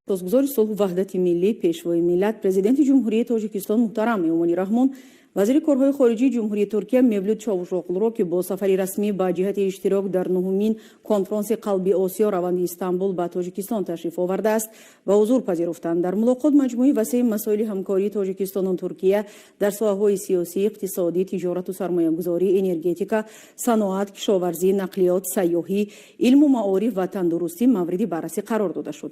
اساسگزار صلح و وحدت ملی پیشوای ملت پرزیدنت جمهوری تاجیکستان محترم امامالی رحمان وزیر کارهای خارجی جمهوری ترکیه مولود چاوشوغلو که با سفری رسمی با جهت اشتراک در نهمین کنفرانس قلبی آسیا روند استانبول به تاجیکستان تشریف آورده است و حضور پذیرفتند. در ملاقات مجموعه وسیع مسائل همکاری تاجیکستان و ترکیه در ساحه‌های سیاسی، اقتصادی، تجارت و سرمایه‌گذاری، انرژتیکا، صنعت، کشاورزی، نقلیات، سیاحی، علم و معارف و تندرستی مورد بررسی قرار داده شد.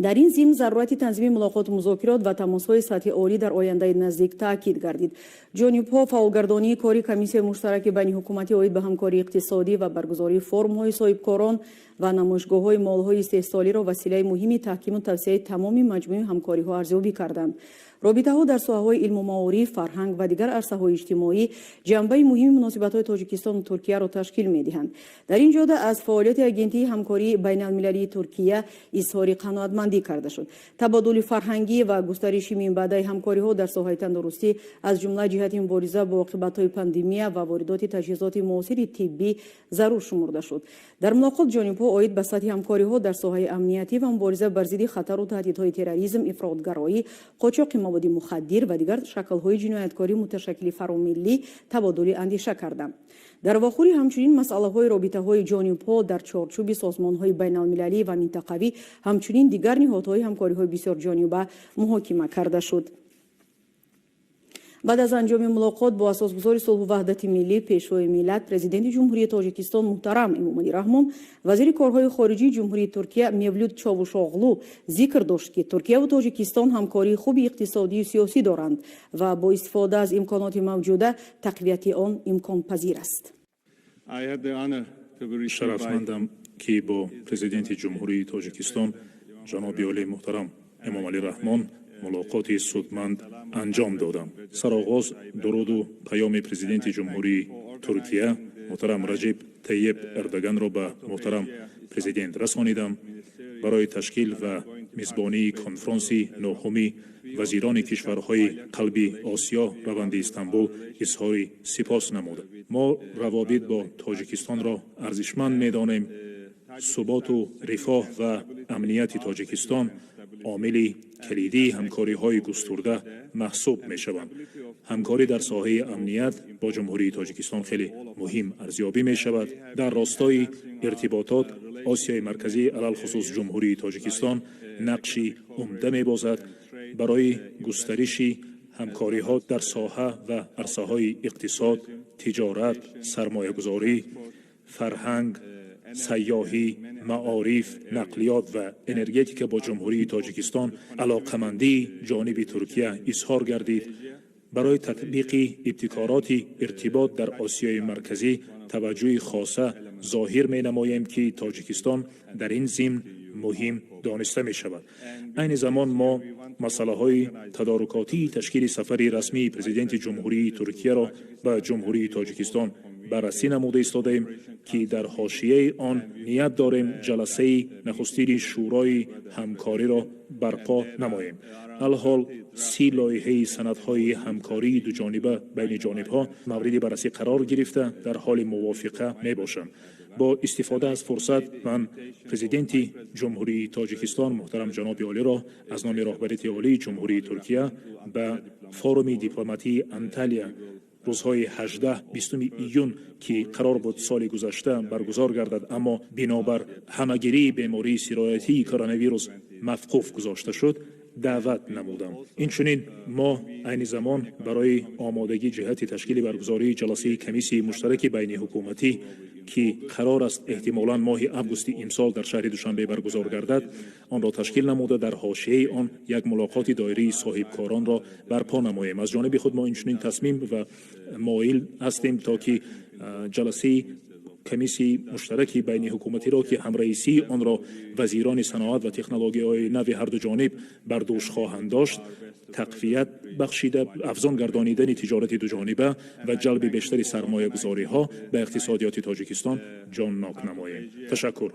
در این ضمن ضرورت تنظیم ملاقات و مذاکرات و تماس‌های سطح عالی در آینده نزدیک تاکید گردید. جانب‌ها فعالگردانی کاری کمیسیون مشترک بین حکومتی عاید به همکاری اقتصادی و برگزاری فرم‌های صاحبکاران و نمایشگاه‌های مال‌های استحصالی را وسیله مهمی تحکیم و توسعه تمام مجموعه همکاری‌ها ارزیابی کردند. رابطه‌ها در ساحه‌های علم و معارف، فرهنگ و دیگر عرصه‌های اجتماعی جنبه مهم مناسبت‌های تاجیکستان و ترکیه را تشکیل می‌دهند. در این جهت از فعالیت آژانس همکاری بین‌المللی ترکیه اظهار قناعتمندی کرده شد. تبادل فرهنگی و گسترش منبع‌های همکاری‌ها در ساحه تندرستی از جمله جهت مبارزه با عاقبت‌های پاندمی و واردات تجهیزات معاصر طبی ضرور شمرده شد. در ملاقات جانب‌ها عاید به سطح همکاری‌ها در ساحه امنیتی و مبارزه بر ضد خطر و تهدیدهای تروریسم، افراطگرایی، قاچاق مواد مخدر و دیگر شکل‌های جنایتکاری متشکل فراملی تبادل اندیشه کردند. در واخور همچنین مسائل رابطه‌های جانب‌ها در چارچوب سازمان‌های بین‌المللی و منطقوی همچنین دیگر نهادهای همکاری‌های بسیار جانبه محاکمه کرده شد. بعد از انجام ملاقات با اساسگزار صلح و وحدت ملی پیشوای ملت پرزیدنت جمهوری تاجیکستان محترم امامالی رحمان وزیر کارهای خارجی جمهوری ترکیه مولود چاوشوغلو ذکر داشت که ترکیه و تاجیکستان همکاری خوب اقتصادی و سیاسی دارند و با استفاده از امکانات موجوده تقویت آن امکان پذیر است. شرفمندم که با پرزیدنت جمهوری تاجیکستان جناب عالی محترم امامالی رحمان ملاقاتی سودمند انجام دادم. سرآغاز درود و پیام پرزیدنت جمهوری ترکیه محترم رجب طیب اردوغان را به محترم پرزیدنت رسانیدم. برای تشکیل و میزبانی کنفرانس نهمی وزیران کشورهای قلبی آسیا روند استانبول اظهار سپاس نمودم. ما روابط با تاجیکستان را ارزشمند می‌دانیم. ثبات و رفاه و امنیت تاجیکستان عامل کلیدی همکاری‌های گسترده محسوب می‌شوند. همکاری در ساحه امنیت با جمهوری تاجیکستان خیلی مهم ارزیابی می‌شود. در راستای ارتباطات آسیای مرکزی علل خصوص جمهوری تاجیکستان نقشی عمده می‌بازد برای گسترش همکاری‌ها در ساحه و عرصه‌های اقتصاد، تجارت، سرمایه‌گذاری، فرهنگ، سیاحی، معارف، نقلیات و انرژتیکا با جمهوری تاجیکستان علاقمندی جانب ترکیه اظهار گردید. برای تطبیق ابتکارات ارتباط در آسیای مرکزی توجه خاصه ظاهر می نماییم که تاجیکستان در این ضمن مهم دانسته می شود. این زمان ما مسئله های تدارکاتی تشکیل سفر رسمی پرزیدنت جمهوری ترکیه را به جمهوری تاجیکستان بررسی نموده ایستادیم که در حاشیه آن نیت داریم جلسه نخستین شورای همکاری را برپا نماییم. الحال 30 لایحه سندهای همکاری دو جانبه بین جانبها مورد بررسی قرار گرفته در حال موافقه می باشند. با استفاده از فرصت من پرزیدنت جمهوری تاجیکستان محترم جناب عالی را از نام رهبری عالی جمهوری ترکیه به فوروم دیپلماتی انتالیا روزهای 18-20 ایون که قرار بود سال گذشته برگزار گردد اما بنابر همهگیری بیماری سرایتی کرونا ویروس موقوف گذاشته شد دعوت نمودم. اینچنین ما عین زمان برای آمادگی جهت تشکیل برگزاری جلسه کمیسی مشترک بین حکومتی که قرار است احتمالاً ماه آگوست امسال در شهر دوشنبه برگزار گردد آن را تشکیل نموده در حاشیه آن یک ملاقات دایره صاحبکاران را برپا نماییم. از جانب خود ما اینچنین تصمیم و مایل هستیم تا که جلسه کمیسی مشترک بین حکومتی را که همرئیسی آن را وزیران صنعت و تکنولوژی‌های نو هر دو جانب بر دوش خواهند داشت تقویت بخشیده افزون گردانیدن تجارت دو جانبه و جلب بیشتر سرمایه گذاری ها به اقتصادیات تاجیکستان جان ناک نماییم. تشکر.